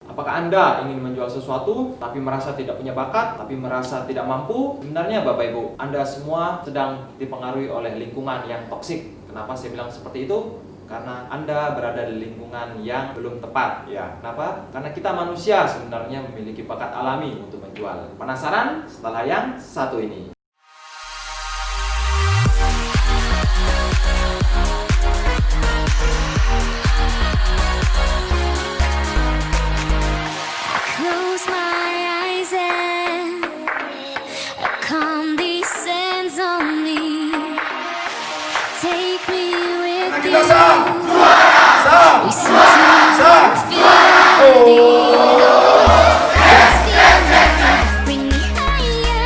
Apakah Anda ingin menjual sesuatu tapi merasa tidak punya bakat, tapi merasa tidak mampu? Sebenarnya Bapak Ibu, Anda semua sedang dipengaruhi oleh lingkungan yang toksik. Kenapa saya bilang seperti itu? Karena Anda berada di lingkungan yang belum tepat. Ya, kenapa? Karena kita manusia sebenarnya memiliki bakat alami untuk menjual. Penasaran? Setelah yang satu ini. Close my eyes and a calm descends on me. Take me with you. We seem to infinity. Bring me higher.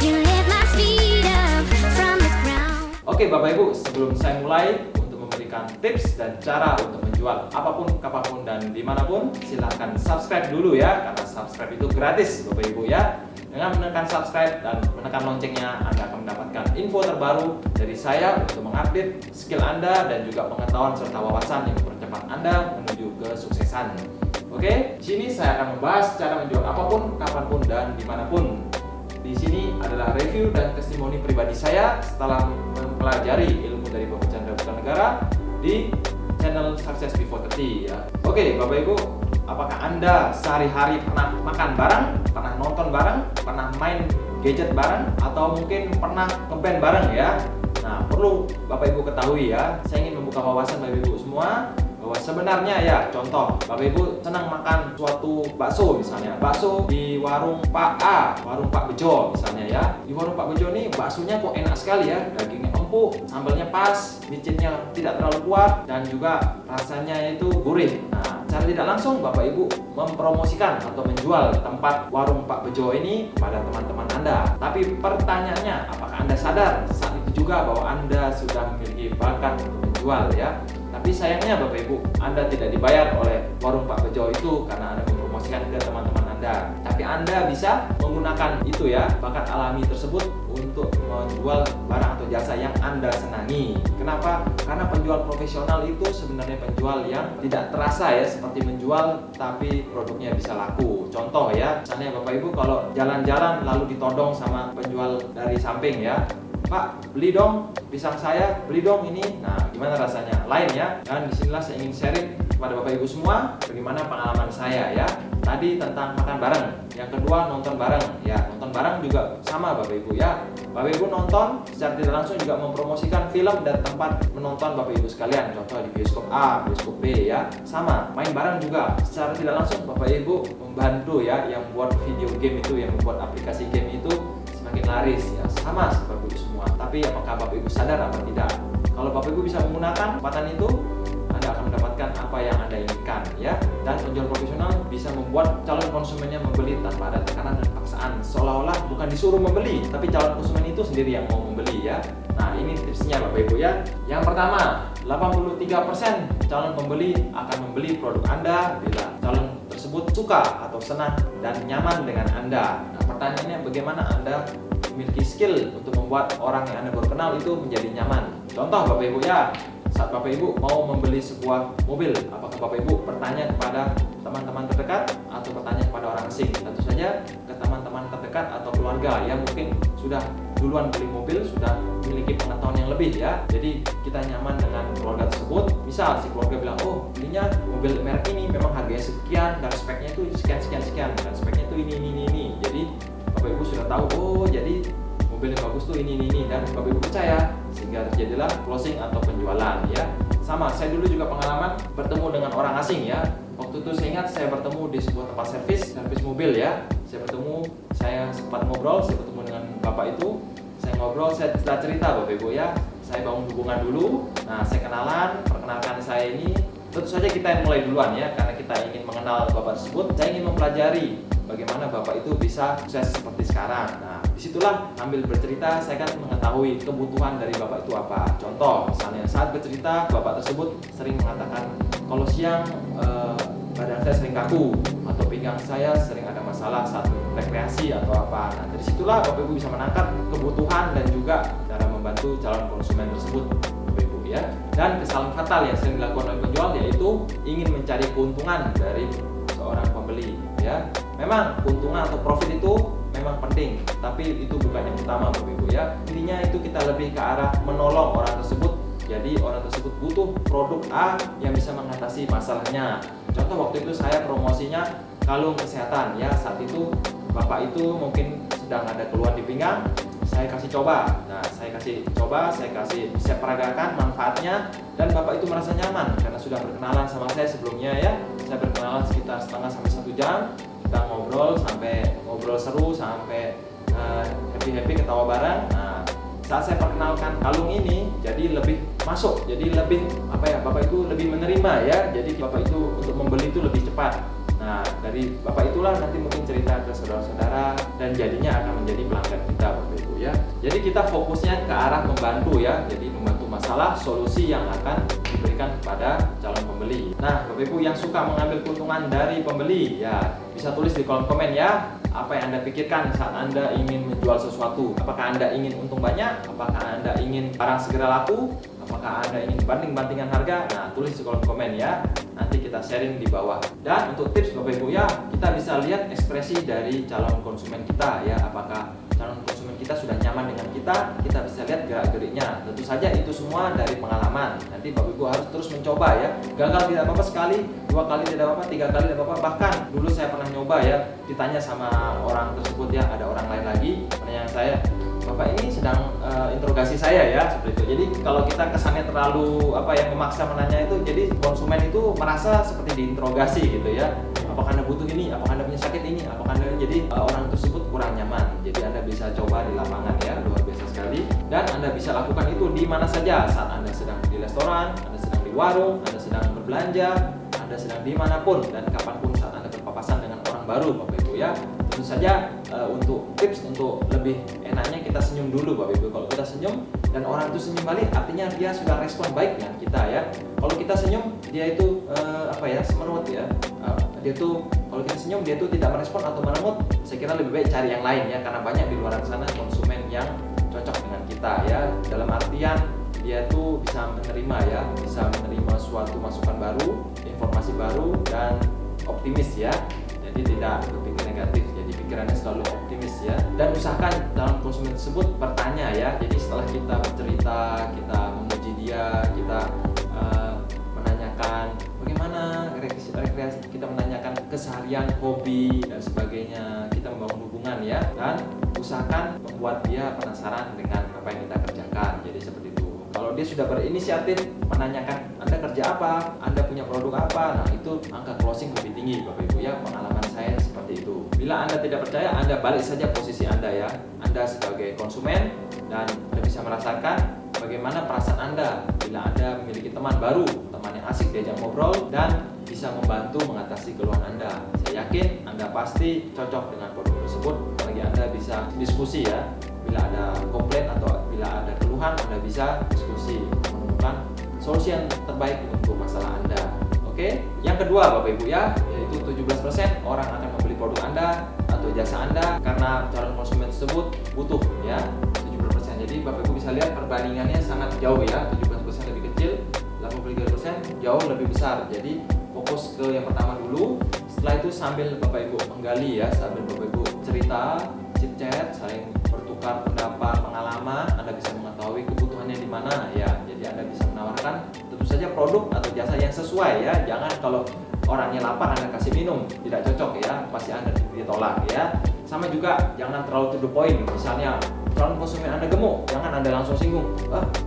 You lift my feet up from the ground. Oke Bapak Ibu, sebelum saya mulai untuk memberikan tips dan cara untuk menjual apapun, kapanpun, dan dimanapun, silahkan subscribe dulu ya, karena subscribe itu gratis Bapak Ibu ya. Dengan menekan subscribe dan menekan loncengnya, Anda akan mendapatkan info terbaru dari saya untuk mengupdate skill Anda dan juga pengetahuan serta wawasan yang mempercepat Anda menuju kesuksesan. Oke, di sini saya akan membahas cara menjual apapun, kapanpun, dan dimanapun. Di sini adalah review dan testimoni pribadi saya setelah mempelajari ilmu dari Bapak Chandra Negara di channel Success Before 30 ya. Oke, Bapak Ibu, apakah Anda sehari-hari pernah makan bareng, pernah nonton bareng, pernah main gadget bareng, atau mungkin pernah ngeband bareng ya? Nah, perlu Bapak Ibu ketahui ya, saya ingin membuka wawasan Bapak Ibu semua bahwa sebenarnya ya, contoh Bapak Ibu senang makan suatu bakso misalnya, bakso di warung Pak A, warung Pak Bejo misalnya ya. Di warung Pak Bejo nih baksonya kok enak sekali ya, dagingnya empuk, sambalnya pas, micinnya tidak terlalu kuat, dan juga rasanya itu gurih. Nah, secara tidak langsung Bapak Ibu mempromosikan atau menjual tempat warung Pak Bejo ini kepada teman-teman Anda. Tapi pertanyaannya, apakah Anda sadar saat itu juga bahwa Anda sudah memiliki bakat untuk menjual ya? Tapi sayangnya Bapak Ibu, Anda tidak dibayar oleh warung Pak Bejo itu karena Anda mempromosikan ke teman-teman Anda. Tapi Anda bisa menggunakan itu ya, bakat alami tersebut untuk menjual barang atau jasa yang Anda senangi. Kenapa? Karena penjual profesional itu sebenarnya penjual yang tidak terasa ya seperti menjual, tapi produknya bisa laku. Contoh ya, misalnya Bapak Ibu kalau jalan-jalan lalu ditodong sama penjual dari samping ya, Pak, beli dong pisang saya, beli dong ini. Nah, gimana rasanya? Lain ya. Dan disinilah saya ingin sharing kepada Bapak Ibu semua bagaimana pengalaman saya ya. Tadi tentang makan bareng. Yang kedua, nonton bareng. Ya, nonton bareng juga sama Bapak Ibu ya. Bapak Ibu nonton secara tidak langsung juga mempromosikan film dan tempat menonton Bapak Ibu sekalian. Contoh di bioskop A, bioskop B ya. Sama, main bareng juga. Secara tidak langsung Bapak Ibu membantu ya yang buat video game itu, yang membuat aplikasi game itu semakin laris ya, sama Bapak Ibu semua. Tapi apakah Bapak Ibu sadar atau tidak? Kalau Bapak Ibu bisa menggunakan kesempatan itu, Anda akan mendapatkan apa yang Anda inginkan ya. Dan penjual profesional bisa membuat calon konsumennya membeli tanpa ada tekanan dan paksaan, seolah-olah bukan disuruh membeli, tapi calon konsumen itu sendiri yang mau membeli ya. Nah, ini tipsnya Bapak Ibu ya. Yang pertama, 83% calon pembeli akan membeli produk Anda bila calon tersebut suka atau senang dan nyaman dengan Anda. Nah, pertanyaannya bagaimana Anda memiliki skill untuk membuat orang yang Anda baru kenal itu menjadi nyaman. Contoh Bapak Ibu ya, saat Bapak Ibu mau membeli sebuah mobil, apakah Bapak Ibu bertanya kepada teman-teman terdekat atau bertanya kepada orang asing? Tentu saja ke teman-teman terdekat atau keluarga yang mungkin sudah duluan beli mobil, sudah memiliki pengetahuan yang lebih ya. Jadi kita nyaman dengan keluarga tersebut. Misal si keluarga bilang, oh belinya mobil merek ini memang harganya sekian dan speknya itu sekian dan speknya itu ini. Jadi Bapak Ibu sudah tahu, oh jadi mobil yang bagus tuh ini dan Bapak Ibu percaya, sehingga terjadilah closing atau penjualan ya. Sama, saya dulu juga pengalaman bertemu dengan orang asing ya. Waktu itu saya ingat saya bertemu di sebuah tempat servis mobil ya. Saya sempat ngobrol, saya bertemu dengan bapak itu. Saya ngobrol, saya cerita Bapak Ibu ya. Saya bangun hubungan dulu. Nah, saya perkenalkan saya ini. Tentu saja kita yang mulai duluan ya, karena kita ingin mengenal bapak tersebut. Saya ingin mempelajari bagaimana bapak itu bisa sukses seperti sekarang. Nah, disitulah sambil bercerita saya kan mengetahui kebutuhan dari bapak itu apa. Contoh, misalnya saat bercerita bapak tersebut sering mengatakan kalau siang badan saya sering kaku atau pinggang saya sering ada masalah saat rekreasi atau apa. Nah, dari situlah Bapak Ibu bisa menangkap kebutuhan dan juga cara membantu calon konsumen tersebut, Bapak Ibu ya. Dan kesalahan fatal yang sering dilakukan oleh penjual yaitu ingin mencari keuntungan dari seorang pembeli ya. Memang keuntungan atau profit itu memang penting, tapi itu bukan yang utama Bapak Ibu ya. Intinya itu kita lebih ke arah menolong orang tersebut. Jadi orang tersebut butuh produk A yang bisa mengatasi masalahnya. Contoh waktu itu saya promosinya kalung kesehatan ya. Saat itu Bapak itu mungkin sedang ada keluhan di pinggang, saya kasih coba. Nah, saya peragakan manfaatnya, dan Bapak itu merasa nyaman karena sudah berkenalan sama saya sebelumnya ya. Saya berkenalan sekitar setengah sampai 1 jam. Kita ngobrol seru sampai happy ketawa bareng. Nah, saat saya perkenalkan kalung ini, jadi lebih masuk, jadi lebih Bapak itu lebih menerima ya. Jadi Bapak itu untuk membeli itu lebih cepat. Nah, dari Bapak itulah nanti mungkin cerita ke saudara-saudara dan jadinya akan menjadi pelanggan kita Bapak Ibu ya. Jadi kita fokusnya ke arah membantu ya. Jadi membantu masalah, solusi yang akan diberikan kepada calon pembeli. Nah, Bapak Ibu yang suka mengambil keuntungan dari pembeli ya, bisa tulis di kolom komen ya. Apa yang Anda pikirkan saat Anda ingin menjual sesuatu? Apakah Anda ingin untung banyak? Apakah Anda ingin barang segera laku? Apakah Anda ingin banding-bandingan harga? Nah, tulis di kolom komen ya. Nanti kita sharing di bawah. Dan untuk tips Bapak Ibu ya, kita bisa lihat ekspresi dari calon konsumen kita ya. Apakah calon konsumen kita sudah nyaman dengan kita bisa lihat gerak-geriknya. Tentu saja itu semua dari pengalaman. Nanti Bapak Ibu harus terus mencoba ya. Gagal tidak apa-apa sekali, 2 kali tidak apa-apa, 3 kali tidak apa-apa. Bahkan dulu saya pernah nyoba ya, ditanya sama orang tersebut ya, ada orang lain lagi menanya saya, Bapak ini sedang interogasi saya ya, seperti itu. Jadi kalau kita kesannya terlalu memaksa menanya itu, jadi konsumen itu merasa seperti diinterogasi gitu ya. Apakah Anda butuh ini? Apakah Anda punya sakit ini? Apakah Anda jadi orang tersebut kurang nyaman. Jadi Anda bisa coba di lapangan ya, luar biasa sekali. Dan Anda bisa lakukan itu di mana saja, saat Anda sedang di restoran, Anda sedang di warung, Anda sedang berbelanja, Anda sedang dimanapun dan kapanpun saat Anda berpapasan dengan orang baru Bapak Ibu ya. Tentu saja untuk tips untuk lebih enaknya kita senyum dulu Bapak Ibu. Kalau kita senyum dan orang itu senyum balik, artinya dia sudah respon baik dengan kita ya. Kalau kita senyum, dia itu semerut ya. Dia tuh kalau kita senyum dia tuh tidak merespon atau meremut, saya kira lebih baik cari yang lain ya, karena banyak di luar sana konsumen yang cocok dengan kita ya. Dalam artian dia tuh bisa menerima ya, bisa menerima suatu masukan baru, informasi baru, dan optimis ya. Jadi tidak berpikir negatif, jadi pikirannya selalu optimis ya. Dan usahakan dalam konsumen tersebut bertanya ya. Jadi setelah kita bercerita, kita memuji dia, kita menanyakan bagaimana rekreasi, kita menanyakan keseharian, hobi dan sebagainya, kita membangun hubungan ya. Dan usahakan membuat dia penasaran dengan apa yang kita kerjakan. Jadi seperti itu. Kalau dia sudah berinisiatif menanyakan Anda kerja apa, Anda punya produk apa, nah itu angka closing lebih tinggi Bapak Ibu ya. Pengalaman saya seperti itu. Bila Anda tidak percaya, Anda balik saja posisi Anda ya. Anda sebagai konsumen dan Anda bisa merasakan bagaimana perasaan Anda bila Anda memiliki teman baru, teman yang asik diajak ngobrol dan bisa membantu mengatasi keluhan Anda. Saya yakin Anda pasti cocok dengan produk tersebut, apalagi Anda bisa diskusi ya. Bila ada komplain atau bila ada keluhan, Anda bisa diskusi menemukan solusi yang terbaik untuk masalah Anda. Oke, yang kedua Bapak Ibu ya, yaitu 17% orang akan membeli produk Anda atau jasa Anda karena calon konsumen tersebut butuh ya. 70%. Jadi Bapak Ibu bisa lihat perbandingannya sangat jauh ya. 17% lebih kecil, 83% jauh lebih besar. Jadi fokus ke yang pertama dulu. Setelah itu sambil Bapak Ibu menggali ya, sambil Bapak Ibu cerita, chit chat, saling bertukar pendapat, pengalaman, Anda bisa mengetahui kebutuhannya di mana ya. Jadi Anda bisa menawarkan tentu saja produk atau jasa yang sesuai ya. Jangan kalau orangnya lapar Anda kasih minum, tidak cocok ya, pasti Anda ditolak ya. Sama juga jangan terlalu to the point. Misalnya calon konsumen Anda gemuk, jangan Anda langsung singgung.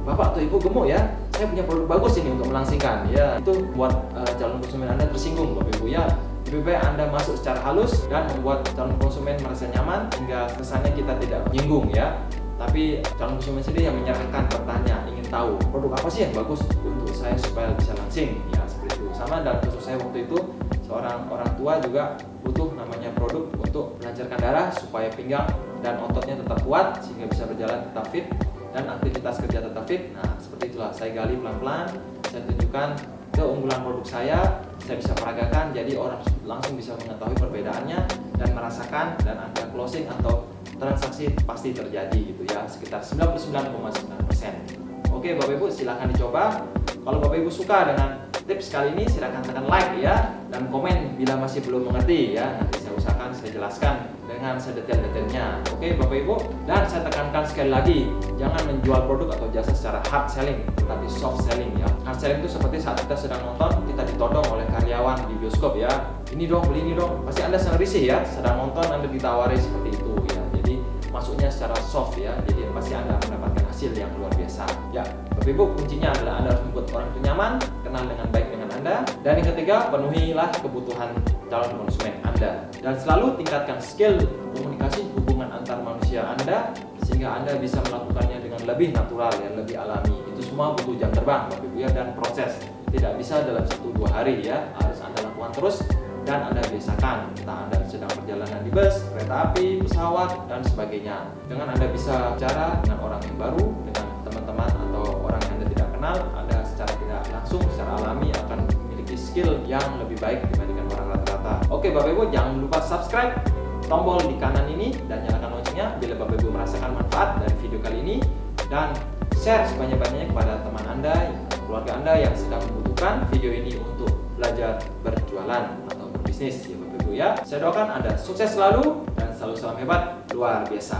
Bapak atau Ibu gemuk ya, saya punya produk bagus ini untuk melangsingkan ya. Itu buat calon konsumen Anda tersinggung Bapak Ibu ya. Lebih baik Anda masuk secara halus dan membuat calon konsumen merasa nyaman hingga kesannya kita tidak menyinggung ya. Tapi calon konsumen sendiri yang menyerahkan, bertanya, ingin tahu produk apa sih yang bagus untuk saya supaya bisa langsing ya, seperti itu. Sama dalam kasus saya waktu itu, seorang orang tua juga butuh namanya produk untuk melancarkan darah supaya pinggang dan ototnya tetap kuat sehingga bisa berjalan tetap fit dan aktivitas kerja tetap fit. Nah, seperti itulah saya gali pelan-pelan, saya tunjukkan keunggulan produk saya bisa peragakan, jadi orang langsung bisa mengetahui perbedaannya dan merasakan, dan angka closing atau transaksi pasti terjadi gitu ya, sekitar 99,9%. Oke Bapak Ibu, silahkan dicoba. Kalau Bapak Ibu suka dengan tips kali ini, silahkan tekan like ya, dan komen bila masih belum mengerti ya. Nanti saya usahakan saya jelaskan dengan sedetail-detailnya. Oke Bapak Ibu, dan saya tekankan sekali lagi, jangan menjual produk atau jasa secara hard selling, tetapi soft selling ya. Hard selling itu seperti saat kita sedang nonton, kita ditodong oleh karyawan di bioskop ya. Ini dong, beli ini dong. Pasti Anda sangat risih ya, sedang nonton Anda ditawari seperti itu ya. Jadi masuknya secara soft ya, jadi pasti Anda mendapatkan hasil yang luar biasa. Ya, Bapak Ibu, kuncinya adalah Anda harus membuat orang itu nyaman, kenal dengan baik dengan Anda. Dan yang ketiga, penuhilah kebutuhan calon konsumen Anda. Dan selalu tingkatkan skill komunikasi hubungan antar manusia Anda, sehingga Anda bisa melakukannya dengan lebih natural ya, lebih alami. Itu semua butuh jam terbang Bapak Ibu ya, dan proses. Tidak bisa dalam 1-2 hari ya, harus Anda lakukan terus dan Anda biasakan. Entah Anda sedang perjalanan di bus, kereta api, pesawat, dan sebagainya. Dengan Anda bisa bicara dengan orang yang baru, dengan teman-teman atau orang yang Anda tidak kenal, Anda secara tidak langsung, secara alami akan memiliki skill yang lebih baik dibandingkan orang rata-rata. Oke Bapak Ibu, jangan lupa subscribe, tombol di kanan ini, dan nyalakan loncengnya bila Bapak Ibu merasakan manfaat dari video kali ini, dan share sebanyak-banyaknya kepada teman Anda, keluarga Anda yang sedang membutuhkan video ini untuk belajar berjualan atau berbisnis ya Bapak Ibu ya. Saya doakan Anda sukses selalu dan selalu salam hebat luar biasa.